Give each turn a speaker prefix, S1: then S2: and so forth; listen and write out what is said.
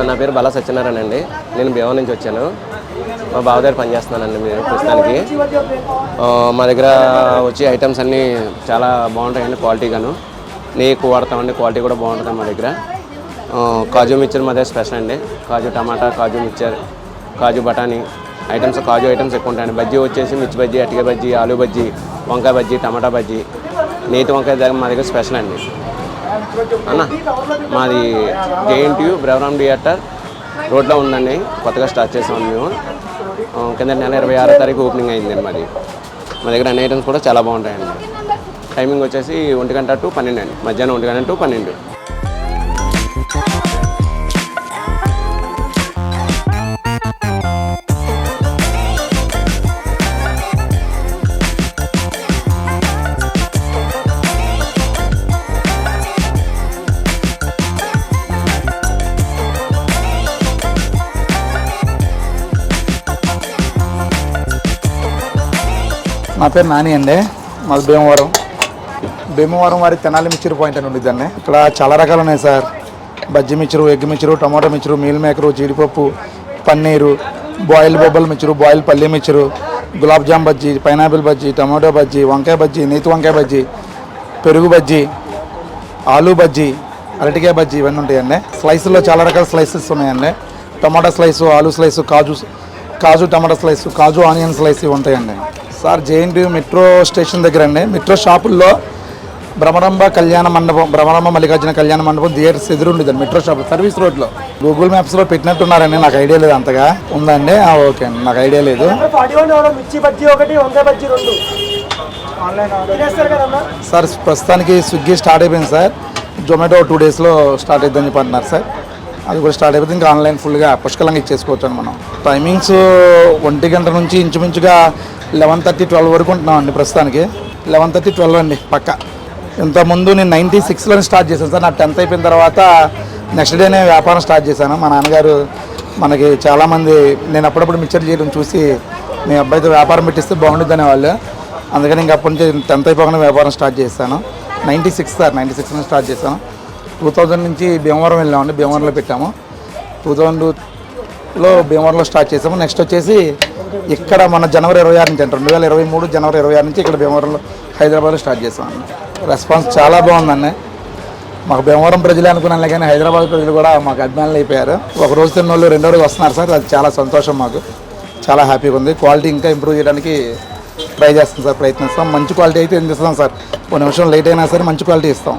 S1: నా పేరు బాలా సత్యనారాయణ అండి. నేను భీమవరం నుంచి వచ్చాను. మా బావ దగ్గర పనిచేస్తున్నానండి మీరు ప్రస్తుతానికి. మా దగ్గర వచ్చే ఐటమ్స్ అన్నీ చాలా బాగుంటాయండి క్వాలిటీగాను. నెయ్యి ఎక్కువ వాడతామండి, క్వాలిటీ కూడా బాగుంటుంది మా దగ్గర. కాజు మిక్చర్ మా దగ్గర స్పెషల్ అండి. కాజు టమాటా, కాజు మిక్చర్, కాజు బఠానీ ఐటమ్స్, కాజు ఐటమ్స్ ఎక్కువ ఉంటాయండి. బజ్జీ వచ్చేసి మిర్చి బజ్జీ, అటిక బజ్జీ, ఆలూ బజ్జీ, వంకాయ బజ్జీ, టమాటా బజ్జీ, నేతి వంకాయ దగ్గర మా దగ్గర స్పెషల్ అండి. అన్న మాది JNTU బ్రవరం థియేటర్ రోడ్లో ఉందండి. కొత్తగా స్టార్ట్ చేసాము మేము. కింద నెల 26వ తారీఖు ఓపెనింగ్ అయిందండి మాది. మా దగ్గర అన్ని ఐటమ్స్ కూడా చాలా బాగుంటాయండి. టైమింగ్ వచ్చేసి 1 గంట టు 12 అండి. మధ్యాహ్నం 1 గంట టు 12.
S2: నా పేరు నాని అండి. మాది భీమవరం వారి తెనాలి మిక్చర్ పాయింట్ అని ఉండిద్దండి. ఇక్కడ చాలా రకాలు ఉన్నాయి sir. Bajji mixture, egg mixture, tomato mixture, meal maker, జీడిపప్పు, పన్నీరు, బాయిల్ బొబ్బల మిక్చరు, బాయిల్ పల్లీ mixture, gulab jam bajji, pineapple bajji, tomato bajji, వంకాయ బజ్జీ, నేతి వంకాయ బజ్జీ, పెరుగు బజ్జీ, ఆలూ బజ్జీ, అరటికాయ బజ్జీ ఇవన్నీ ఉంటాయండి. స్లైసుల్లో చాలా రకాల స్లైసెస్ ఉన్నాయండి. టమాటా స్లైసు, ఆలూ స్లైసు, కాజు టమాటా స్లైసు, కాజు ఆనియన్ స్లైస్ ఇవి ఉంటాయండి. సార్ JNTU మెట్రో స్టేషన్ దగ్గర అండి. మెట్రో షాపుల్లో బ్రమరంబ కళ్యాణ మండపం, బ్రమరంబ మల్లికార్జున కళ్యాణ మండపం థియేటర్స్ ఎదురుండేదండి. మెట్రో షాప్ సర్వీస్ రోడ్లో. గూగుల్ మ్యాప్స్లో పెట్టినట్టున్నారండి, నాకు ఐడియా లేదు అంతగా. ఉందండి? ఓకే అండి, నాకు ఐడియా లేదు. సార్ ప్రస్తుతానికి స్విగ్గీ స్టార్ట్ అయిపోయింది సార్. జొమాటో 2 డేస్లో స్టార్ట్ అయిద్దని చెప్పి అంటున్నారు సార్. అది కూడా స్టార్ట్ అయిపోతుంది. ఇంకా ఆన్లైన్ ఫుల్గా పుష్కలంగా ఇచ్చేసుకోవచ్చు అండి మనం. టైమింగ్స్ 1 గంట నుంచి ఇంచుమించుగా 11:30-12 వరకు ఉంటున్నామండి. ప్రస్తుతానికి 11:30-12 అండి పక్క. ఇంతకుముందు నేను 96లో స్టార్ట్ చేశాను సార్. నా 10th అయిపోయిన తర్వాత నెక్స్ట్ డేనే వ్యాపారం స్టార్ట్ చేశాను. మా నాన్నగారు మనకి చాలామంది నేను అప్పుడప్పుడు మిక్చర్ చేయడం చూసి మీ అబ్బాయితో వ్యాపారం పెట్టిస్తే బాగుంటుంది అనేవాళ్ళు. అందుకని ఇంకా అప్పటి నుంచి 10th అయిపోగానే వ్యాపారం స్టార్ట్ చేశాను. 96 సార్, 96లో స్టార్ట్ చేశాను. 2000 నుంచి భీమవరం వెళ్ళామండి. భీమవరంలో పెట్టాము. 2002లో భీమవరంలో స్టార్ట్ చేసాము. నెక్స్ట్ వచ్చేసి ఇక్కడ మన జనవరి 26 నుంచి అంటే 2023 జనవరి 26 నుంచి ఇక్కడ భీమవరంలో హైదరాబాద్లో స్టార్ట్ చేసామండి. రెస్పాన్స్ చాలా బాగుందండి. మాకు భీమవరం ప్రజలే అనుకున్నాను కానీ హైదరాబాద్ ప్రజలు కూడా మాకు అభిమానులు అయిపోయారు. ఒక రోజు తిన్న వాళ్ళు 2వ రోజు వస్తున్నారు సార్. అది చాలా సంతోషం, మాకు చాలా హ్యాపీగా ఉంది. క్వాలిటీ ఇంకా ఇంప్రూవ్ చేయడానికి ట్రై చేస్తాం సార్, ప్రయత్నిస్తాం. మంచి క్వాలిటీ అయితే ఇస్తాం సార్. 1 నిమిషం లేట్ అయినా సరే మంచి క్వాలిటీ ఇస్తాం.